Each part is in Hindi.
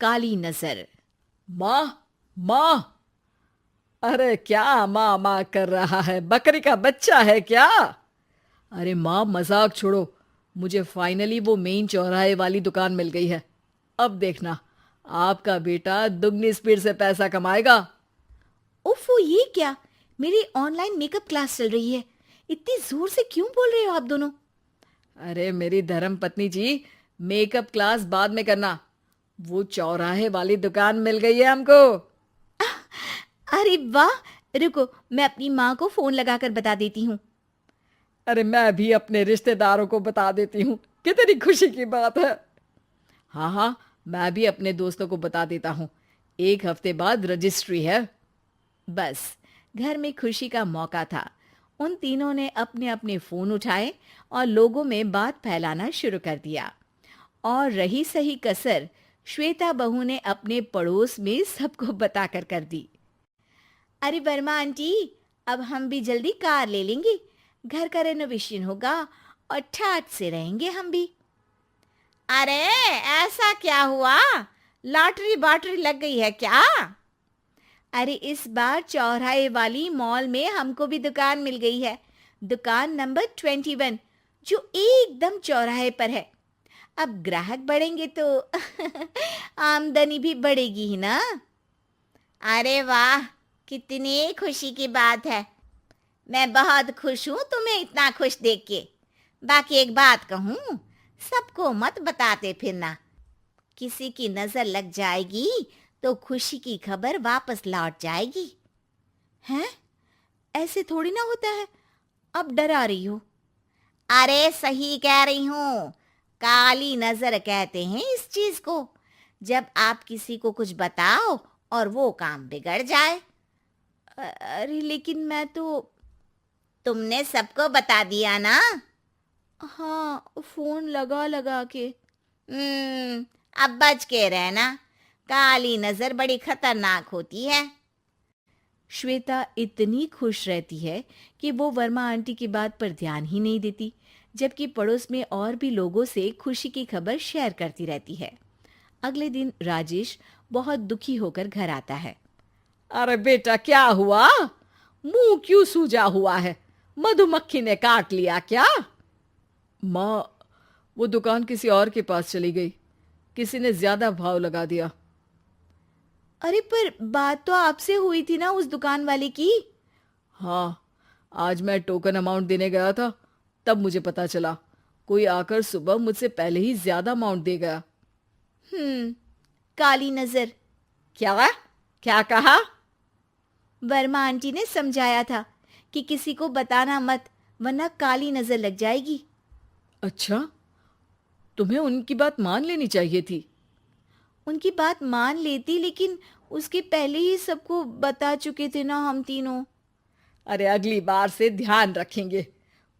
काली नजर। माँ, माँ। अरे क्या माँ माँ कर रहा है? बकरी का बच्चा है क्या? अरे माँ, मजाक छोड़ो। मुझे फाइनली वो मेन चौराहे वाली दुकान मिल गई है। अब देखना, आपका बेटा दुगनी स्पीड से पैसा कमाएगा। ओफो, ये क्या? मेरी ऑनलाइन मेकअप क्लास चल रही है। इतनी जोर से क्यों बोल रहे हो आप दोनों? अरे मेरी धर्म पत्नी जी, मेकअप क्लास बाद में करना। वो चौराहे वाली दुकान मिल गई है हमको। अरे वाह! रुको, मैं अपनी माँ को फोन लगाकर बता देती हूँ। अरे मैं भी अपने रिश्तेदारों को बता देती हूँ। कितनी खुशी की बात है। हाँ हाँ, मैं भी अपने दोस्तों को बता देता हूँ। 1 हफ्ते बाद रजिस्ट्री है। बस, घर में खुशी का मौका था। उन तीनों ने अपने अपने फोन उठाए और लोगों में बात फैलाना शुरू कर दिया। और रही सही कसर, श्वेता बहू ने अपने पड़ोस में सबको बताकर कर दी। अरे वर्मा आंटी, अब हम भी जल्दी कार ले लेंगे। घर का रेनोवेशन होगा और ठाट से रहेंगे हम भी। अरे, ऐसा क्या हुआ? लॉटरी बाटरी लग गई है क्या? अरे, इस बार चौराहे वाली मॉल में हमको भी दुकान मिल गई है। दुकान नंबर 21, जो एकदम चौराहे पर है। अब ग्राहक बढ़ेंगे तो आमदनी भी बढ़ेगी ही ना। अरे वाह, कितनी खुशी की बात है। मैं बहुत खुश हूँ तुम्हें इतना खुश देख के। बाकी एक बात कहूँ, सबको मत बताते फिरना। किसी की नजर लग जाएगी तो खुशी की खबर वापस लौट जाएगी। हैं? ऐसे थोड़ी ना होता है। अब डरा रही हो। अरे सही कह रही हूँ। काली नजर कहते हैं इस चीज को, जब आप किसी को कुछ बताओ और वो काम बिगड़ जाए। अरे लेकिन मैं तो। तुमने सबको बता दिया ना? हाँ, फोन लगा लगा के। अब बच के रहना। काली नजर बड़ी खतरनाक होती है। श्वेता इतनी खुश रहती है कि वो वर्मा आंटी की बात पर ध्यान ही नहीं देती, जबकि पड़ोस में और भी लोगों से खुशी की खबर शेयर करती रहती है। अगले दिन राजेश बहुत दुखी होकर घर आता है। अरे बेटा, क्या हुआ? मुंह क्यों सूजा हुआ है? मधुमक्खी ने काट लिया क्या? माँ, वो दुकान किसी और के पास चली गई। किसी ने ज्यादा भाव लगा दिया। अरे पर बात तो आपसे हुई थी ना उस दुकान वाले की। हाँ, आज मैं टोकन अमाउंट देने गया था, तब मुझे पता चला। कोई आकर सुबह मुझसे पहले ही ज्यादा अमाउंट दे गया। हम्म, काली नजर। क्या? क्या कहा? वर्मा आंटी ने समझाया था कि किसी को बताना मत, वरना काली नजर लग जाएगी। अच्छा, तुम्हें उनकी बात मान लेनी चाहिए थी। उनकी बात मान लेती, लेकिन उसके पहले ही सबको बता चुके थे ना हम तीनों। अरे अगली बार से ध्यान रखेंगे।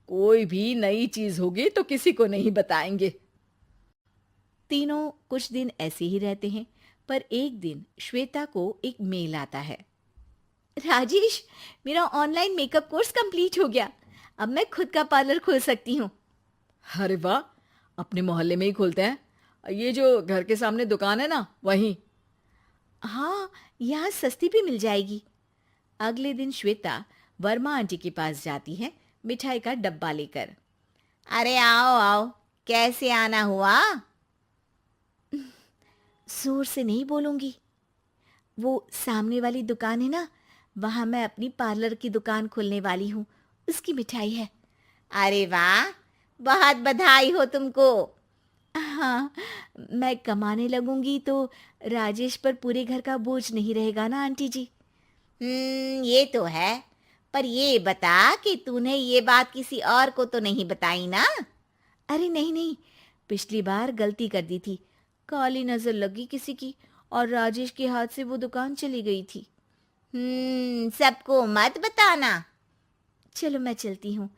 कोई भी नई चीज होगी तो किसी को नहीं बताएंगे। तीनों कुछ दिन ऐसे ही रहते हैं, पर एक दिन श्वेता को एक मेल आता है। राजेश, मेरा ऑनलाइन मेकअप कोर्स कंप्लीट हो गया। अब मैं खुद का पार्लर खोल सकती हूँ। अरे वाह, अपने मोहल्ले में ही खोलते हैं। ये जो घर के सामने दुकान है ना, वहीं। हाँ, यहाँ सस्ती भी मिल जाएगी। अगले दिन श्वेता वर्मा आंटी के पास जाती है, मिठाई का डब्बा लेकर। अरे आओ आओ, कैसे आना हुआ? जोर से नहीं बोलूंगी। वो सामने वाली दुकान है ना, वहां मैं अपनी पार्लर की दुकान खोलने वाली हूँ। उसकी मिठाई है। अरे वाह, बहुत बधाई हो तुमको। हाँ, मैं कमाने लगूंगी तो राजेश पर पूरे घर का बोझ नहीं रहेगा ना आंटी जी। ये तो है। पर ये बता कि तूने ये बात किसी और को तो नहीं बताई ना? अरे नहीं नहीं, पिछली बार गलती कर दी थी। काली नजर लगी किसी की और राजेश के हाथ से वो दुकान चली गई थी। सबको मत बताना। चलो मैं चलती हूँ,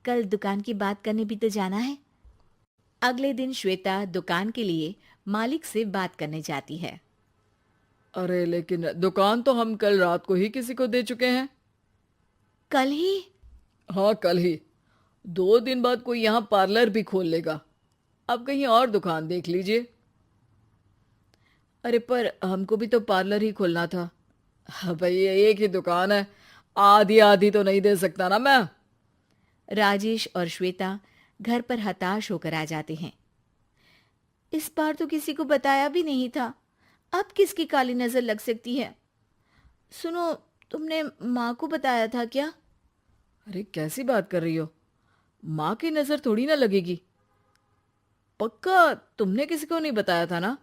कल दुकान की बात करने भी तो जाना है। अगले दिन श्वेता दुकान के लिए मालिक से बात करने जाती है। अरे लेकिन दुकान तो हम कल रात को ही किसी को दे चुके हैं। कल ही? हाँ, कल ही। 2 दिन बाद कोई यहाँ पार्लर भी खोल लेगा। अब कहीं और दुकान देख लीजिए। अरे पर हमको भी तो पार्लर ही खोलना था। हाँ भाई, ये एक ही दुकान है, आधी आधी तो नहीं दे सकता ना मैं। राजेश और श्वेता घर पर हताश होकर आ जाते हैं। इस बार तो किसी को बताया भी नहीं था, अब किसकी काली नजर लग सकती है। सुनो, तुमने माँ को बताया था क्या? अरे कैसी बात कर रही हो, माँ की नजर थोड़ी ना लगेगी। पक्का तुमने किसी को नहीं बताया था ना?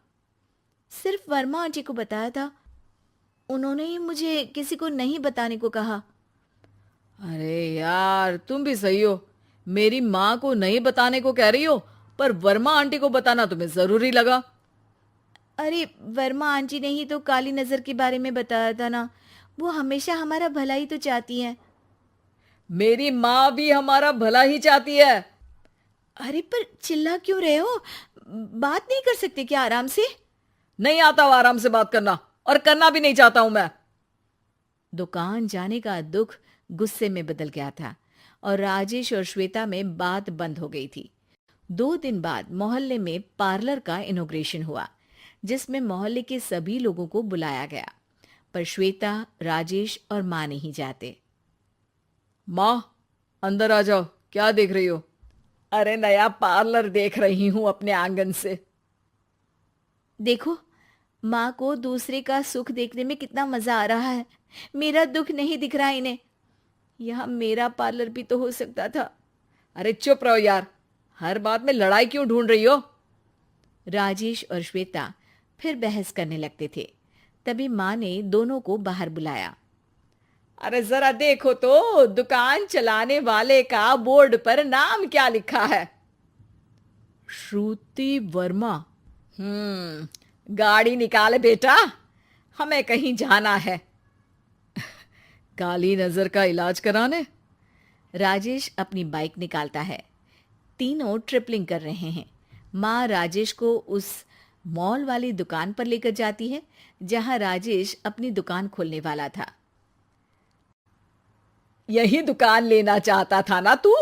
सिर्फ वर्मा आंटी को बताया था, उन्होंने ही मुझे किसी को नहीं बताने को कहा। अरे यार, तुम भी सही हो, मेरी माँ को नहीं बताने को कह रही हो, पर वर्मा आंटी को बताना तुम्हें जरूरी लगा। अरे वर्मा आंटी ने ही तो काली नजर के बारे में बताया था ना, वो हमेशा हमारा भला ही तो चाहती हैं। मेरी माँ भी हमारा भला ही चाहती है। अरे पर चिल्ला क्यों रहे हो? बात नहीं कर सकते क्या आराम से? नहीं आता वो आराम से बात करना, और करना भी नहीं चाहता हूं मैं। दुकान जाने का दुख गुस्से में बदल गया था और राजेश और श्वेता में बात बंद हो गई थी। 2 दिन बाद मोहल्ले में पार्लर का इनॉग्रेशन हुआ, जिसमें मोहल्ले के सभी लोगों को बुलाया गया, पर श्वेता, राजेश और माँ नहीं जाते। माँ, अंदर आ जाओ, क्या देख रही हो? अरे नया पार्लर देख रही हूं अपने आंगन से। देखो, माँ को दूसरे का सुख देखने में कितना मजा आ रहा है, मेरा दुख नहीं दिख रहा इन्हें। यहाँ मेरा पार्लर भी तो हो सकता था। अरे चुप रहो यार, हर बात में लड़ाई क्यों ढूंढ रही हो? राजेश और श्वेता फिर बहस करने लगते थे। तभी माँ ने दोनों को बाहर बुलाया। अरे जरा देखो तो, दुकान चलाने वाले का बोर्ड पर नाम क्या लिखा है? श्रुति वर्मा। गाड़ी निकाले बेटा, हमें कहीं जाना है। काली नजर का इलाज कराने? राजेश अपनी बाइक निकालता है। तीनों ट्रिपलिंग कर रहे हैं। माँ राजेश को उस मॉल वाली दुकान पर लेकर जाती है जहां राजेश अपनी दुकान खोलने वाला था। यही दुकान लेना चाहता था ना तू?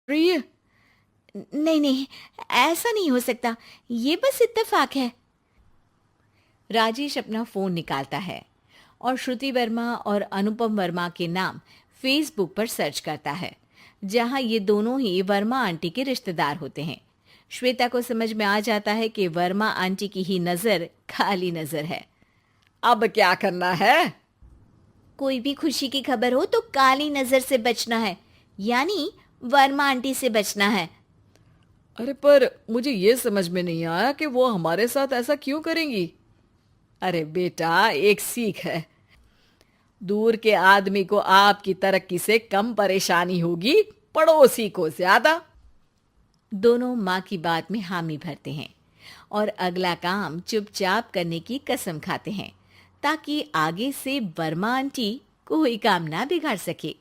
रही है। नहीं नहीं, ऐसा नहीं हो सकता, ये बस इत्तेफाक है। राजेश अपना फोन निकालता है और श्रुति वर्मा और अनुपम वर्मा के नाम फेसबुक पर सर्च करता है, जहां ये दोनों ही वर्मा आंटी के रिश्तेदार होते हैं। श्वेता को समझ में आ जाता है कि वर्मा आंटी की ही नजर खाली नजर है। अब क्या करना है? कोई भी खुशी की खबर हो तो काली नजर से बचना है, यानी वर्मा आंटी से बचना है। अरे पर मुझे ये समझ में नहीं आया कि वो हमारे साथ ऐसा क्यों करेंगी। अरे बेटा, एक सीख है, दूर के आदमी को आपकी तरक्की से कम परेशानी होगी, पड़ोसी को ज्यादा। दोनों माँ की बात में हामी भरते हैं और अगला काम चुपचाप करने की कसम खाते हैं, ताकि आगे से वर्मा आंटी कोई काम ना बिगाड़ सके।